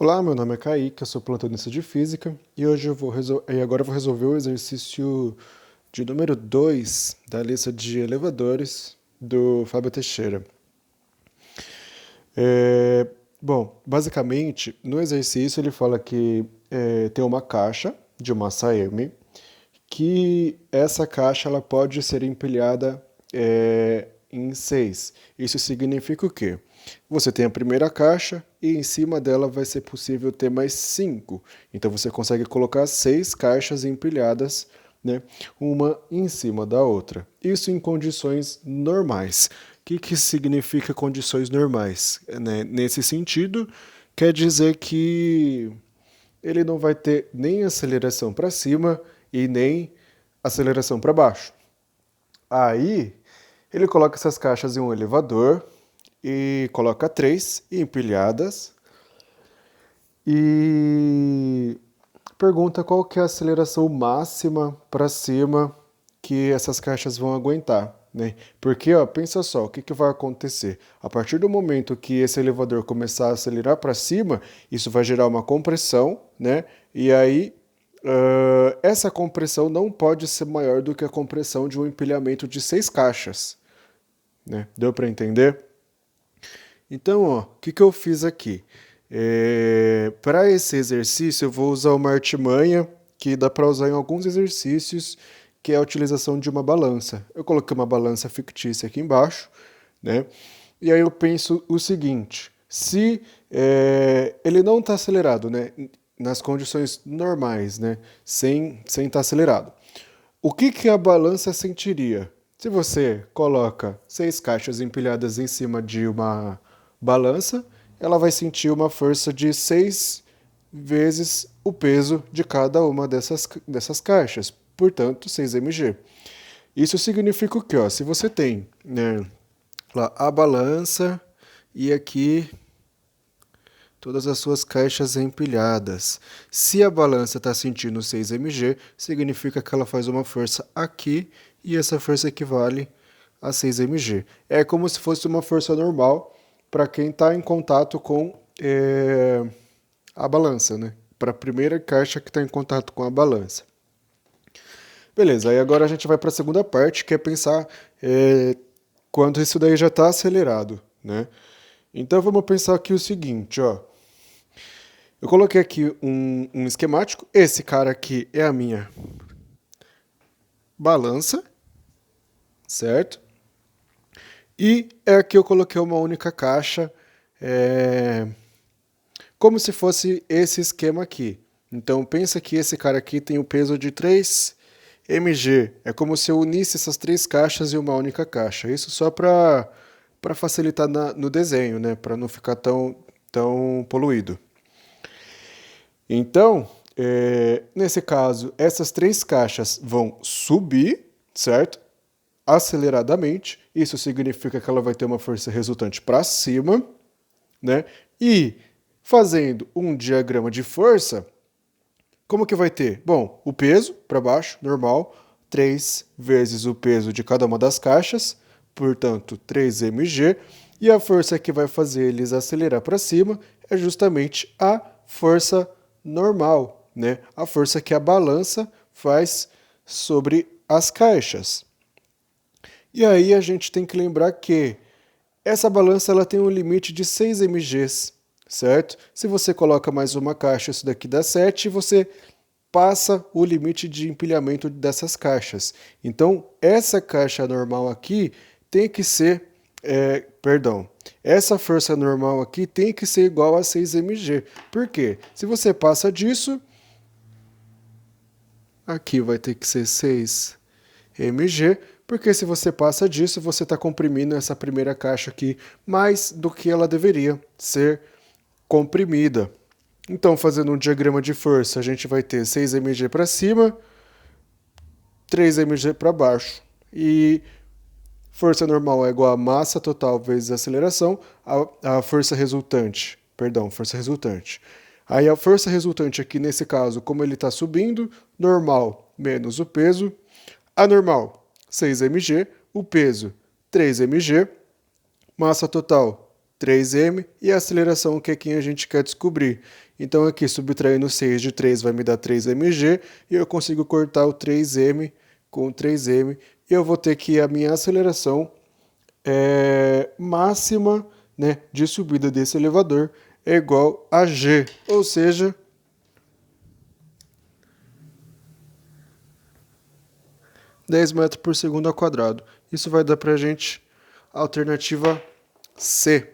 Olá, meu nome é Kaique, eu sou plantonista de Física e hoje agora eu vou resolver o exercício de número 2 da lista de elevadores do Fábio Teixeira. Bom, basicamente, no exercício ele fala que tem uma caixa de massa M, que essa caixa ela pode ser empilhada em 6. Isso significa o quê? Você tem a primeira caixa e em cima dela vai ser possível ter mais 5. Então você consegue colocar 6 caixas empilhadas, né, uma em cima da outra. Isso em condições normais. O que significa condições normais? Nesse sentido, quer dizer que ele não vai ter nem aceleração para cima e nem aceleração para baixo. Aí, ele coloca essas caixas em um elevador e coloca 3 empilhadas e pergunta qual que é a aceleração máxima para cima que essas caixas vão aguentar, né? Porque, ó, pensa só, o que vai acontecer? A partir do momento que esse elevador começar a acelerar para cima, isso vai gerar uma compressão, né? E aí, essa compressão não pode ser maior do que a compressão de um empilhamento de 6 caixas, né? Deu para entender? Então, ó, o que eu fiz aqui? Para esse exercício, eu vou usar uma artimanha que dá para usar em alguns exercícios, que é a utilização de uma balança. Eu coloquei uma balança fictícia aqui embaixo, né? E aí eu penso o seguinte: se ele não está acelerado, né, nas condições normais, né, sem estar acelerado, o que a balança sentiria? Se você coloca 6 caixas empilhadas em cima de uma balança, ela vai sentir uma força de 6 vezes o peso de cada uma dessas caixas, portanto 6 mg. Isso significa o quê? Ó? Se você tem, né, lá, a balança e aqui todas as suas caixas empilhadas. Se a balança está sentindo 6 mg, significa que ela faz uma força aqui e essa força equivale a 6 mg. É como se fosse uma força normal para quem está em contato com a balança, né? Para a primeira caixa que está em contato com a balança. Beleza, aí agora a gente vai para a segunda parte, que é pensar quando isso daí já está acelerado, né? Então vamos pensar aqui o seguinte, ó. Eu coloquei aqui um esquemático. Esse cara aqui é a minha balança, certo? E aqui eu coloquei uma única caixa, como se fosse esse esquema aqui. Então pensa que esse cara aqui tem o peso de 3 mg. É como se eu unisse essas 3 caixas em uma única caixa. Isso só para facilitar no desenho, né? Para não ficar tão poluído. Então, nesse caso, essas 3 caixas vão subir, certo? Aceleradamente. Isso significa que ela vai ter uma força resultante para cima, né? E fazendo um diagrama de força, como que vai ter? Bom, o peso para baixo, normal, 3 vezes o peso de cada uma das caixas, portanto, 3 mg, e a força que vai fazer eles acelerar para cima é justamente a força normal, né? A força que a balança faz sobre as caixas. E aí a gente tem que lembrar que essa balança ela tem um limite de 6 mgs, certo? Se você coloca mais uma caixa, isso daqui dá 7, você passa o limite de empilhamento dessas caixas. Então, essa caixa normal aqui tem que ser, essa força normal aqui tem que ser igual a 6 mg. Por quê? Se você passa disso, aqui vai ter que ser 6 mg, porque se você passa disso, você está comprimindo essa primeira caixa aqui mais do que ela deveria ser comprimida. Então, fazendo um diagrama de força, a gente vai ter 6 mg para cima, 3 mg para baixo. E força normal é igual a massa total vezes a aceleração, a força resultante. Aí a força resultante aqui, nesse caso, como ele está subindo, normal menos o peso. A normal, 6 mg, o peso, 3 mg, massa total, 3m, e a aceleração que é quem a gente quer descobrir. Então aqui, subtraindo 6 de 3 vai me dar 3mg, e eu consigo cortar o 3m com 3m, e eu vou ter que a minha aceleração máxima, né, de subida desse elevador é igual a g, ou seja, 10 metros por segundo ao quadrado. Isso vai dar para a gente a alternativa C.